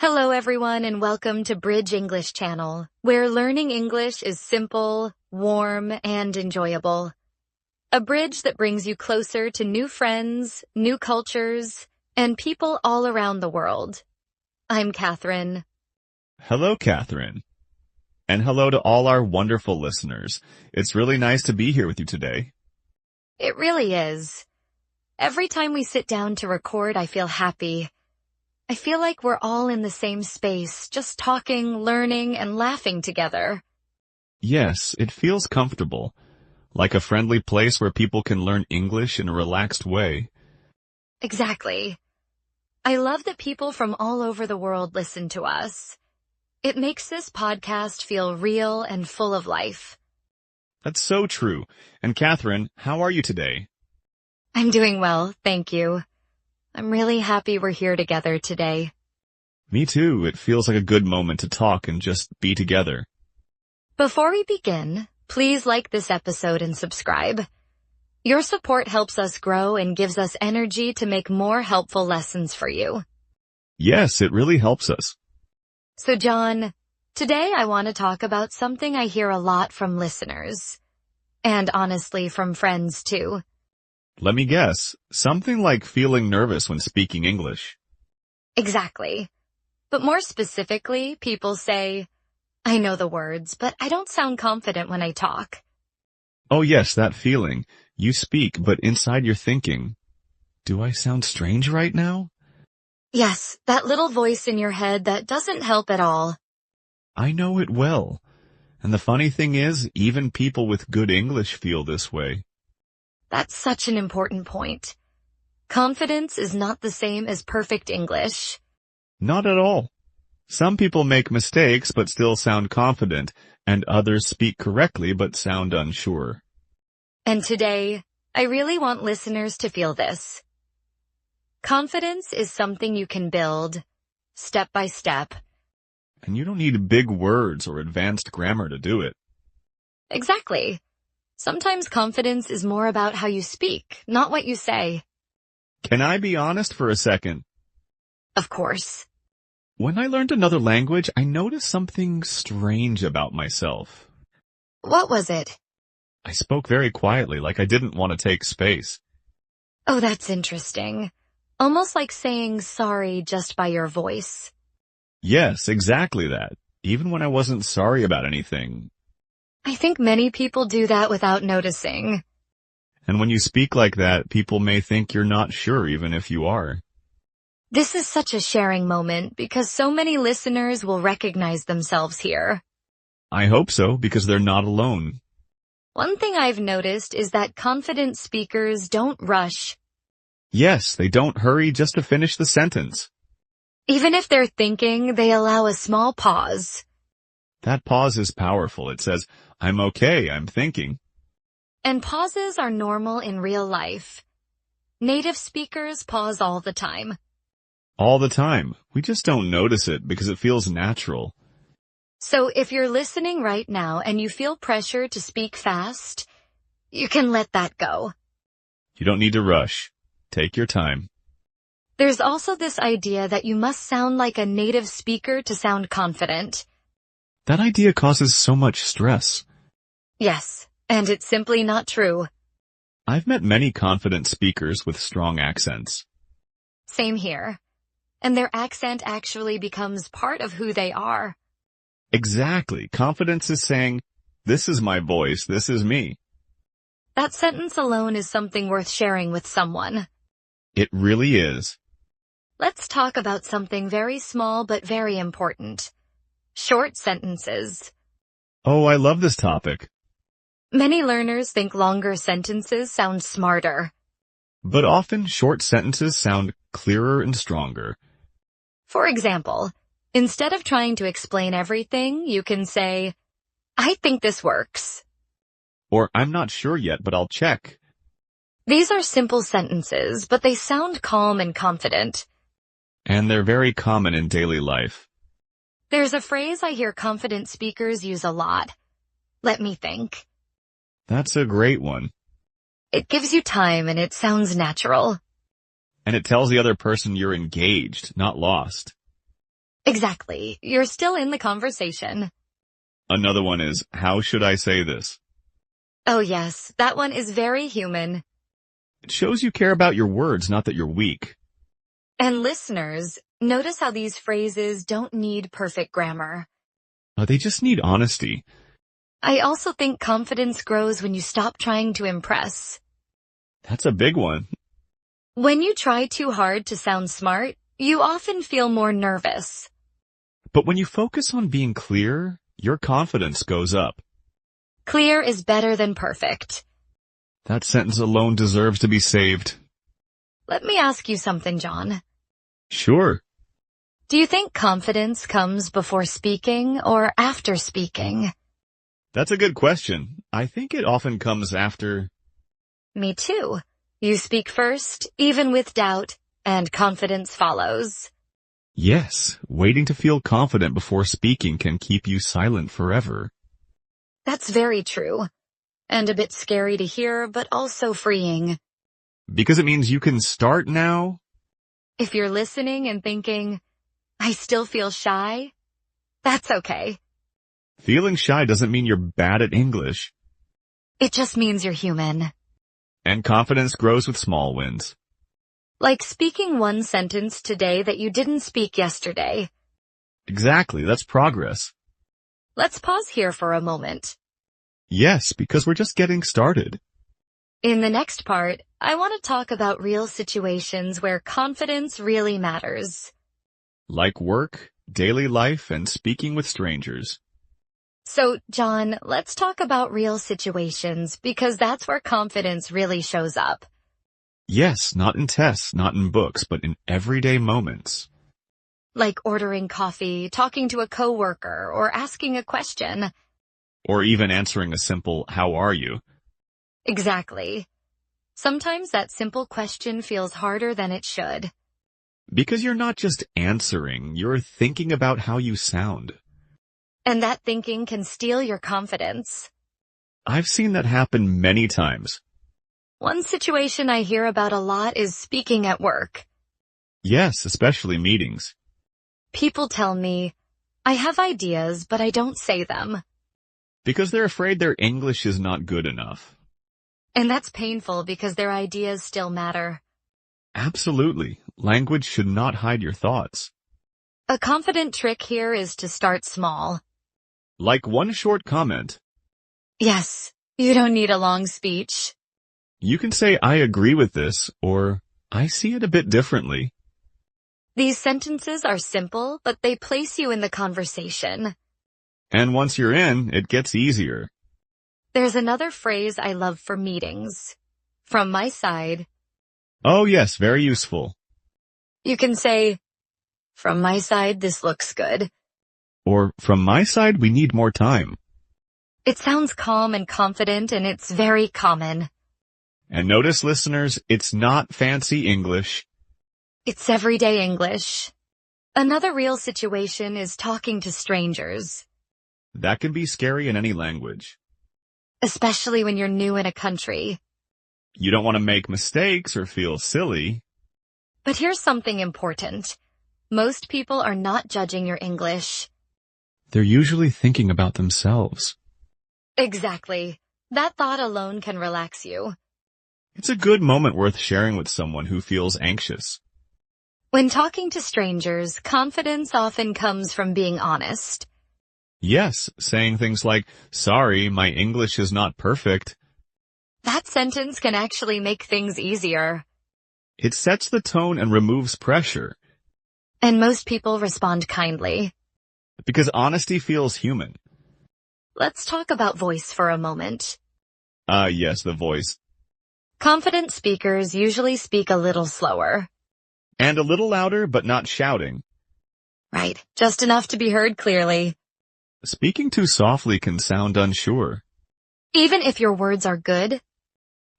Hello everyone and welcome to Bridge English Channel, where learning English is simple, warm, and enjoyable. A bridge that brings you closer to new friends, new cultures, and people all around the world. I'm Catherine. Hello, Catherine. And hello to all our wonderful listeners. It's really nice to be here with you today. It really is. Every time we sit down to record, I feel happy. I feel like we're all in the same space, just talking, learning, and laughing together. Yes, it feels comfortable, like a friendly place where people can learn English in a relaxed way. Exactly. I love that people from all over the world listen to us. It makes this podcast feel real and full of life. That's so true. And Catherine, how are you today? I'm doing well, thank you. I'm really happy we're here together today. Me too. It feels like a good moment to talk and just be together. Before we begin, please like this episode and subscribe. Your support helps us grow and gives us energy to make more helpful lessons for you. Yes, it really helps us. So John, today I want to talk about something I hear a lot from listeners. And honestly, from friends too. Let me guess. Something like feeling nervous when speaking English. Exactly. But more specifically, people say, I know the words, but I don't sound confident when I talk. Oh yes, that feeling. You speak, but inside you're thinking, do I sound strange right now? Yes, that little voice in your head that doesn't help at all. I know it well. And the funny thing is, even people with good English feel this way. That's such an important point. Confidence is not the same as perfect English. Not at all. Some people make mistakes but still sound confident, and others speak correctly but sound unsure. And today, I really want listeners to feel this. Confidence is something you can build, step by step. And you don't need big words or advanced grammar to do it. Exactly. Sometimes confidence is more about how you speak, not what you say. Can I be honest for a second? Of course. When I learned another language, I noticed something strange about myself. What was it? I spoke very quietly, like I didn't want to take space. Oh, that's interesting. Almost like saying sorry just by your voice. Yes, exactly that. Even when I wasn't sorry about anything. I think many people do that without noticing. And when you speak like that, people may think you're not sure even if you are. This is such a sharing moment because so many listeners will recognize themselves here. I hope so, because they're not alone. One thing I've noticed is that confident speakers don't rush. Yes, they don't hurry just to finish the sentence. Even if they're thinking, they allow a small pause. That pause is powerful. It says, I'm okay, I'm thinking. And pauses are normal in real life. Native speakers pause all the time. All the time. We just don't notice it because it feels natural. So if you're listening right now and you feel pressure to speak fast, you can let that go. You don't need to rush. Take your time. There's also this idea that you must sound like a native speaker to sound confident. That idea causes so much stress. Yes, and it's simply not true. I've met many confident speakers with strong accents. Same here. And their accent actually becomes part of who they are. Exactly. Confidence is saying, this is my voice, this is me. That sentence alone is something worth sharing with someone. It really is. Let's talk about something very small but very important. Short sentences. Oh, I love this topic. Many learners think longer sentences sound smarter. But often short sentences sound clearer and stronger. For example, instead of trying to explain everything, you can say, I think this works. Or I'm not sure yet, but I'll check. These are simple sentences, but they sound calm and confident. And they're very common in daily life. There's a phrase I hear confident speakers use a lot. Let me think. That's a great one. It gives you time and it sounds natural. And it tells the other person you're engaged, not lost. Exactly. You're still in the conversation. Another one is, how should I say this? Oh yes, that one is very human. It shows you care about your words, not that you're weak. And listeners, notice how these phrases don't need perfect grammar. They just need honesty. I also think confidence grows when you stop trying to impress. That's a big one. When you try too hard to sound smart, you often feel more nervous. But when you focus on being clear, your confidence goes up. Clear is better than perfect. That sentence alone deserves to be saved. Let me ask you something, John. Sure. Do you think confidence comes before speaking or after speaking? That's a good question. I think it often comes after. Me too. You speak first, even with doubt, and confidence follows. Yes, waiting to feel confident before speaking can keep you silent forever. That's very true. And a bit scary to hear, but also freeing. Because it means you can start now. If you're listening and thinking, I still feel shy, that's okay. Feeling shy doesn't mean you're bad at English. It just means you're human. And confidence grows with small wins. Like speaking one sentence today that you didn't speak yesterday. Exactly, that's progress. Let's pause here for a moment. Yes, because we're just getting started. In the next part, I want to talk about real situations where confidence really matters. Like work, daily life, and speaking with strangers. So, John, let's talk about real situations because that's where confidence really shows up. Yes, not in tests, not in books, but in everyday moments. Like ordering coffee, talking to a coworker, or asking a question. Or even answering a simple, how are you? Exactly. Sometimes that simple question feels harder than it should. Because you're not just answering, you're thinking about how you sound. And that thinking can steal your confidence. I've seen that happen many times. One situation I hear about a lot is speaking at work. Yes, especially meetings. People tell me, I have ideas, but I don't say them. Because they're afraid their English is not good enough. And that's painful because their ideas still matter. Absolutely. Language should not hide your thoughts. A confident trick here is to start small. Like one short comment. Yes, you don't need a long speech. You can say, I agree with this, or I see it a bit differently. These sentences are simple, but they place you in the conversation. And once you're in, it gets easier. There's another phrase I love for meetings. From my side. Oh yes, very useful. You can say, from my side, this looks good. Or, from my side, we need more time. It sounds calm and confident, and it's very common. And notice, listeners, it's not fancy English. It's everyday English. Another real situation is talking to strangers. That can be scary in any language. Especially when you're new in a country. You don't want to make mistakes or feel silly. But here's something important. Most people are not judging your English. They're usually thinking about themselves. Exactly. That thought alone can relax you. It's a good moment worth sharing with someone who feels anxious. When talking to strangers, confidence often comes from being honest. Yes, saying things like, sorry, my English is not perfect. That sentence can actually make things easier. It sets the tone and removes pressure. And most people respond kindly. Because honesty feels human. Let's talk about voice for a moment. Yes, the voice. Confident speakers usually speak a little slower. And a little louder, but not shouting. Right, just enough to be heard clearly. Speaking too softly can sound unsure. Even if your words are good,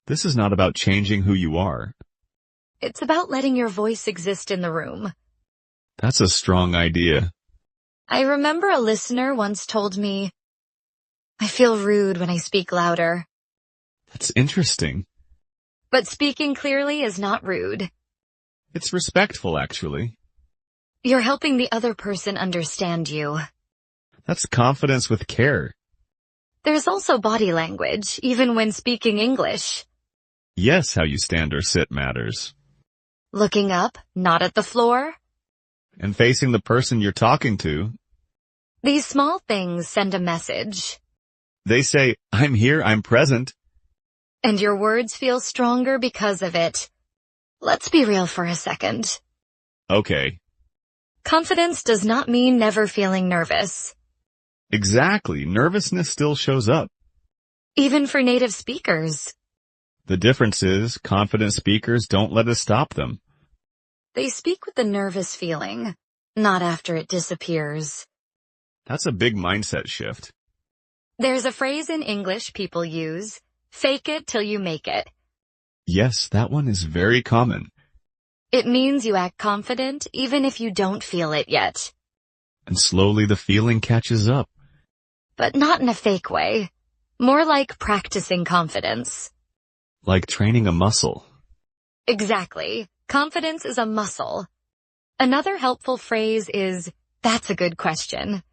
This is not about changing who you are. it's about letting your voice exist in the room. That's a strong idea. I remember a listener once told me, I feel rude when I speak louder. That's interesting. But speaking clearly is not rude. It's respectful, actually. You're helping the other person understand you. That's confidence with care. There's also body language, even when speaking English. Yes, how you stand or sit matters. Looking up, not at the floor. And facing the person you're talking to. These small things send a message. They say, I'm here, I'm present. And your words feel stronger because of it. Let's be real for a second. Okay. Confidence does not mean never feeling nervous. Exactly. Nervousness still shows up. Even for native speakers. The difference is, confident speakers don't let it stop them. They speak with the nervous feeling, not after it disappears. That's a big mindset shift. There's a phrase in English people use, fake it till you make it. Yes, that one is very common. It means you act confident even if you don't feel it yet. And slowly the feeling catches up. But not in a fake way. More like practicing confidence. Like training a muscle. Exactly. Confidence is a muscle. Another helpful phrase is, that's a good question.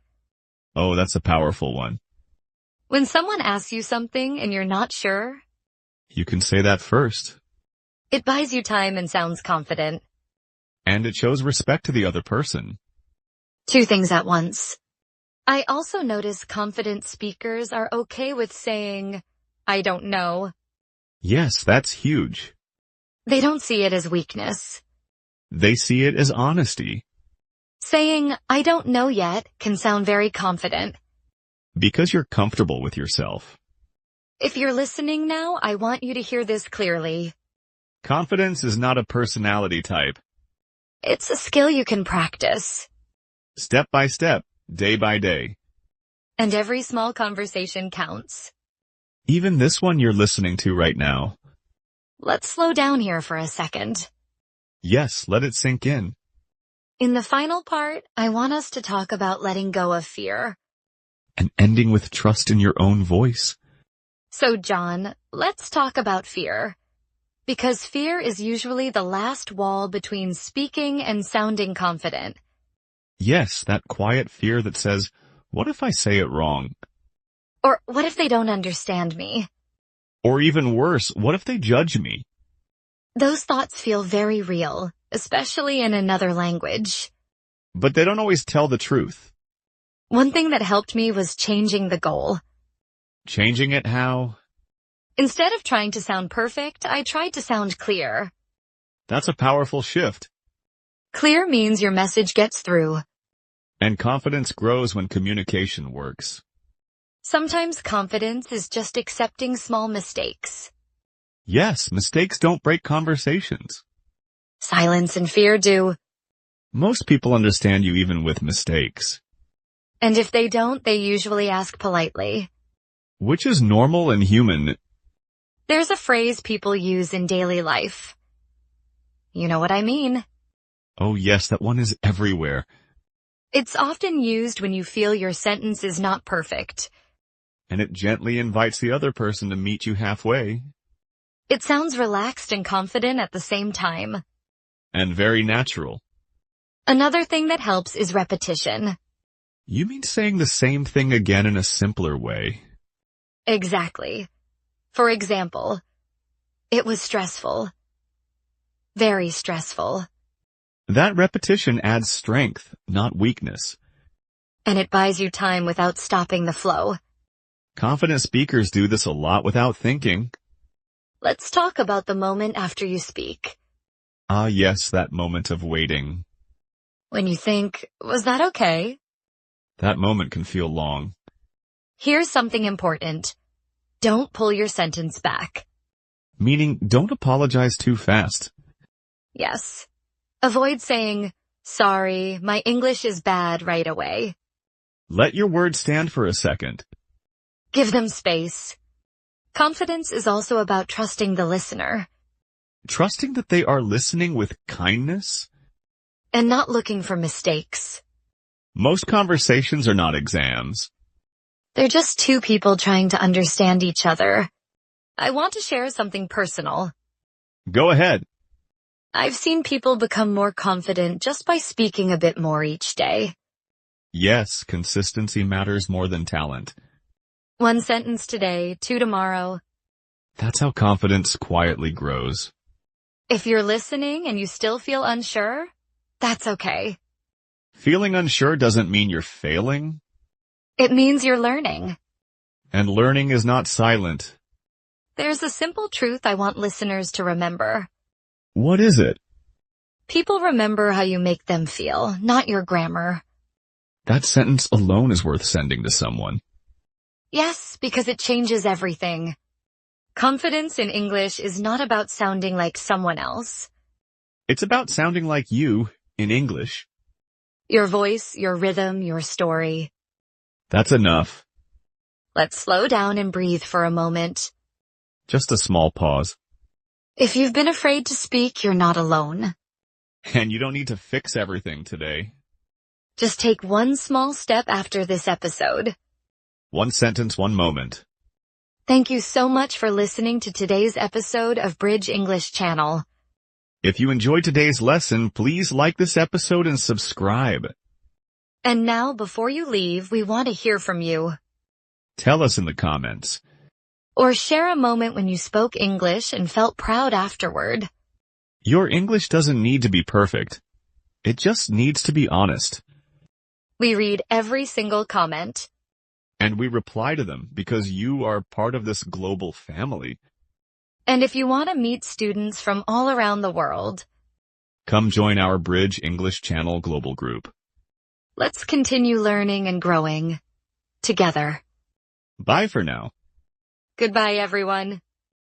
Oh, that's a powerful one. When someone asks you something and you're not sure, You can say that first. it buys you time and sounds confident. And it shows respect to the other person. Two things at once. I also notice confident speakers are okay with saying, I don't know. Yes, that's huge. They don't see it as weakness. They see it as honesty. Saying, I don't know yet, can sound very confident. Because you're comfortable with yourself. If you're listening now, I want you to hear this clearly. Confidence is not a personality type. It's a skill you can practice. Step by step, day by day. And every small conversation counts. Even this one you're listening to right now. Let's slow down here for a second. Yes, let it sink in. In the final part, I want us to talk about letting go of fear. And ending with trust in your own voice. So, John, let's talk about fear. Because fear is usually the last wall between speaking and sounding confident. Yes, that quiet fear that says, what if I say it wrong? Or what if they don't understand me? Or even worse, what if they judge me? Those thoughts feel very real, especially in another language. But they don't always tell the truth. One thing that helped me was changing the goal. Changing it how? Instead of trying to sound perfect, I tried to sound clear. That's a powerful shift. Clear means your message gets through. And confidence grows when communication works. Sometimes confidence is just accepting small mistakes. Yes, mistakes don't break conversations. Silence and fear do. Most people understand you even with mistakes. And if they don't, they usually ask politely. Which is normal and human. There's a phrase people use in daily life. You know what I mean. Oh yes, that one is everywhere. It's often used when you feel your sentence is not perfect. And it gently invites the other person to meet you halfway. It sounds relaxed and confident at the same time. And very natural. Another thing that helps is repetition. You mean saying the same thing again in a simpler way? Exactly. For example, it was stressful. Very stressful. That repetition adds strength, not weakness. And it buys you time without stopping the flow. Confident speakers do this a lot without thinking. Let's talk about the moment after you speak. Ah yes, that moment of waiting. When you think, was that okay? That moment can feel long. Here's something important. Don't pull your sentence back. Meaning, don't apologize too fast. Yes. Avoid saying, sorry, my English is bad right away. Let your words stand for a second. Give them space. Confidence is also about trusting the listener. Trusting that they are listening with kindness. And not looking for mistakes. Most conversations are not exams. They're just two people trying to understand each other. I want to share something personal. Go ahead. I've seen people become more confident just by speaking a bit more each day. Yes, consistency matters more than talent. One sentence today, two tomorrow. That's how confidence quietly grows. If you're listening and you still feel unsure, that's okay. Feeling unsure doesn't mean you're failing. It means you're learning. And learning is not silent. There's a simple truth I want listeners to remember. What is it? People remember how you make them feel, not your grammar. That sentence alone is worth sending to someone. Yes, because it changes everything. Confidence in English is not about sounding like someone else. It's about sounding like you in English. Your voice, your rhythm, your story. That's enough. Let's slow down and breathe for a moment. Just a small pause. If you've been afraid to speak, you're not alone. And you don't need to fix everything today. Just take one small step after this episode. One sentence, one moment. Thank you so much for listening to today's episode of Bridge English Channel. If you enjoyed today's lesson, please like this episode and subscribe. And now, before you leave, we want to hear from you. Tell us in the comments. Or share a moment when you spoke English and felt proud afterward. Your English doesn't need to be perfect. It just needs to be honest. We read every single comment. And we reply to them because you are part of this global family. And if you want to meet students from all around the world, come join our Bridge English Channel Global Group. Let's continue learning and growing together. Bye for now. Goodbye, everyone.